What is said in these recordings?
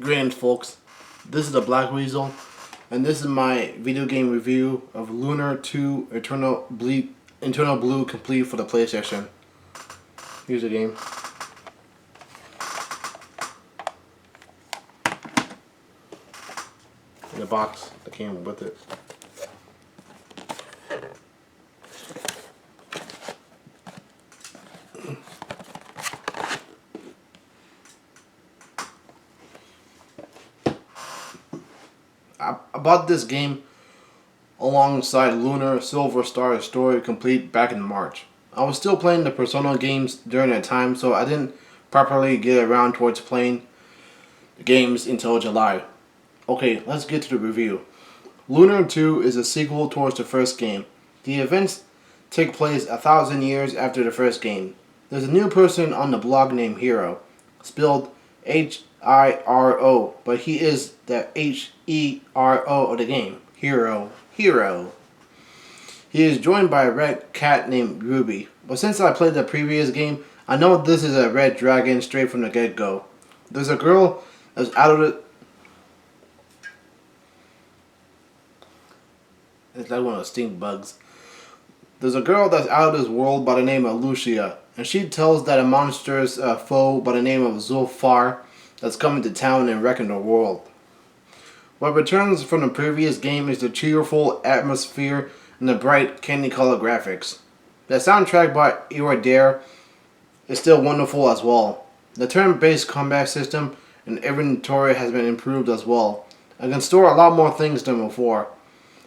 Greetings, folks. This is the BlackWeasel, and this is my video game review of Lunar 2 Eternal Blue Complete for the PlayStation. Here's the game. In the box that came with it. I bought this game alongside Lunar Silver Star Story Complete back in March. I was still playing the Persona games during that time, so I didn't properly get around towards playing the games until July. Okay, let's get to the review. Lunar 2 is a sequel towards the first game. The events take place 1,000 years after the first game. There's a new person on the blog named Hero, spelled Hiro, but he is the Hero of the game. Hero. He is joined by a red cat named Ruby, but since I played the previous game, I know this is a red dragon straight from the get-go. There's a girl that's out of the... It's like one of those stink bugs. There's a girl that's out of this world by the name of Lucia, and she tells that a monstrous foe by the name of Zulfar that's coming to town and wrecking the world. What returns from the previous game is the cheerful atmosphere and the bright candy color graphics. The soundtrack by Dare is still wonderful as well. The turn-based combat system and inventory has been improved as well. I can store a lot more things than before.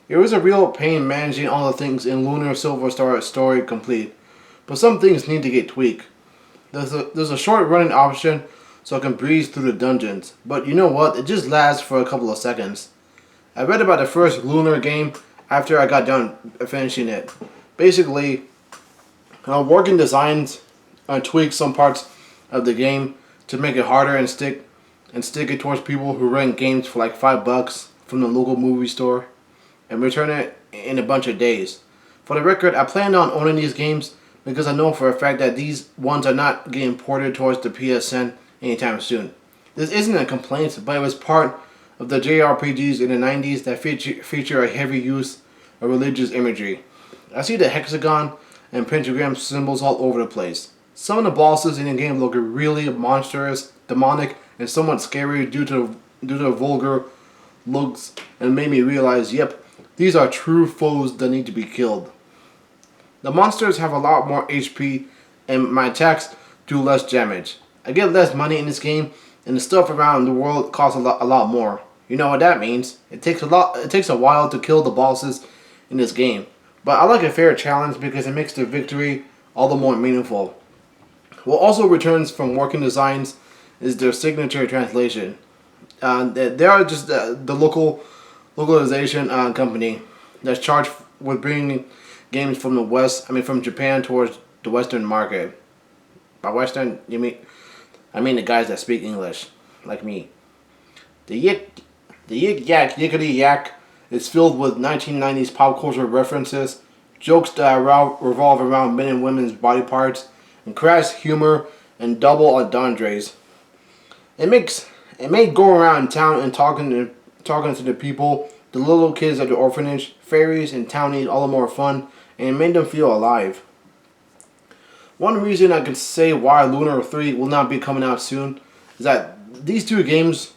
It was a real pain managing all the things in Lunar Silver Star Story Complete, but some things need to get tweaked. There's a short running option so I can breeze through the dungeons, but you know what, it just lasts for a couple of seconds. I read about the first Lunar game after I got done finishing it. Basically, working designs tweak some parts of the game to make it harder and stick it towards people who rent games for like $5 from the local movie store and return it in a bunch of days. For the record, I plan on owning these games because I know for a fact that these ones are not getting ported towards the PSN anytime soon. This isn't a complaint, but it was part of the JRPGs in the 90s that feature a heavy use of religious imagery. I see the hexagon and pentagram symbols all over the place. Some of the bosses in the game look really monstrous, demonic, and somewhat scary due to vulgar looks, and made me realize, yep, these are true foes that need to be killed. The monsters have a lot more HP, and my attacks do less damage. I get less money in this game, and the stuff around the world costs a lot more. You know what that means? It takes a while to kill the bosses in this game, but I like a fair challenge because it makes the victory all the more meaningful. What also returns from working designs is their signature translation. They are just the localization company that's charged with bringing games from the West, from Japan towards the Western market. By Western, I mean the guys that speak English, like me. The Yik Yak Yickety Yak is filled with 1990s pop culture references, jokes that revolve around men and women's body parts, and crass humor and double entendres. It made go around town and talking to the people, the little kids at the orphanage, fairies, and townies all the more fun, and it made them feel alive. One reason I can say why Lunar 3 will not be coming out soon is that these two games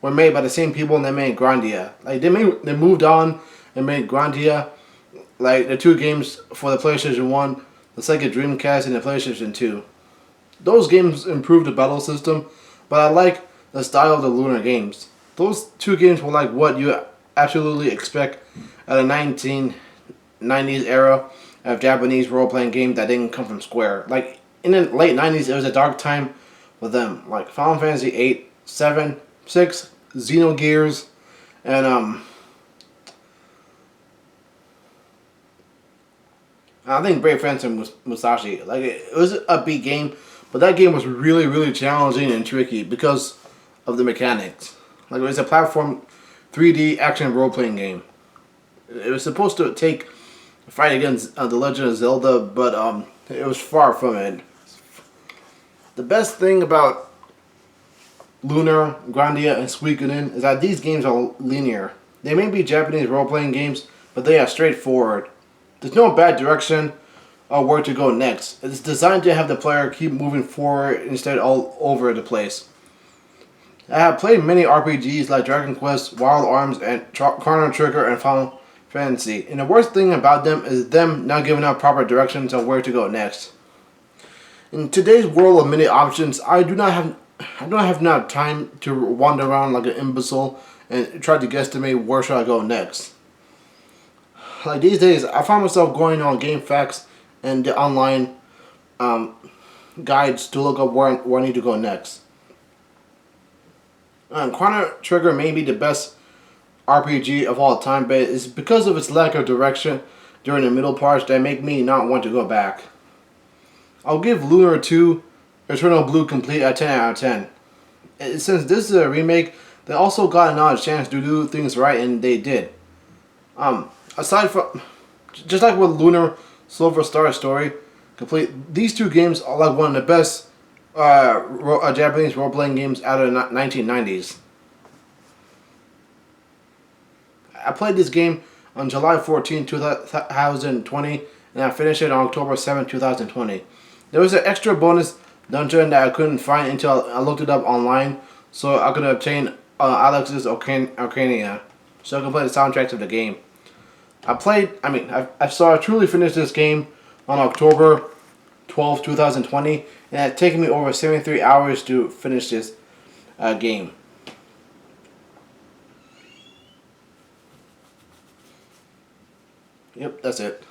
were made by the same people and they made Grandia. Like they moved on and made Grandia, like the two games for the PlayStation 1, the Sega Dreamcast, and the PlayStation 2. Those games improved the battle system, but I like the style of the Lunar games. Those two games were like what you absolutely expect at a 1990s era of Japanese role-playing game that didn't come from Square. Like in the late 90s, it was a dark time with them. Like Final Fantasy 8, 7, 6, Xenogears, and I think Brave Fencer Musashi. Like it was a upbeat game, but that game was really, really challenging and tricky because of the mechanics. Like it was a platform 3D action role-playing game. It was supposed to take a fight against The Legend of Zelda, but it was far from it. The best thing about Lunar, Grandia, and Suikoden is that these games are linear. They may be Japanese role-playing games, but they are straightforward. There's no bad direction or where to go next. It's designed to have the player keep moving forward instead all over the place. I have played many RPGs like Dragon Quest, Wild Arms, and Chrono Trigger and Final Fantasy, and the worst thing about them is them not giving out proper directions on where to go next. In today's world of many options, I do not have enough time to wander around like an imbecile and try to guesstimate where should I go next. Like these days, I find myself going on Game Facts and the online guides to look up where I need to go next. Chrono Trigger may be the best RPG of all time, but it's because of its lack of direction during the middle parts that make me not want to go back. I'll give Lunar 2 Eternal Blue Complete a 10 out of 10. And since this is a remake, they also got another chance to do things right, and they did. Aside from, just like with Lunar Silver Star Story Complete, these two games are like one of the best Japanese role-playing games out of the 1990s. I played this game on July 14, 2020, and I finished it on October 7, 2020. There was an extra bonus dungeon that I couldn't find until I looked it up online, so I could obtain Alex's Ocarina, so I could play the soundtracks of the game. I truly finished this game on October 12, 2020, and it had taken me over 73 hours to finish this game. Yep, that's it.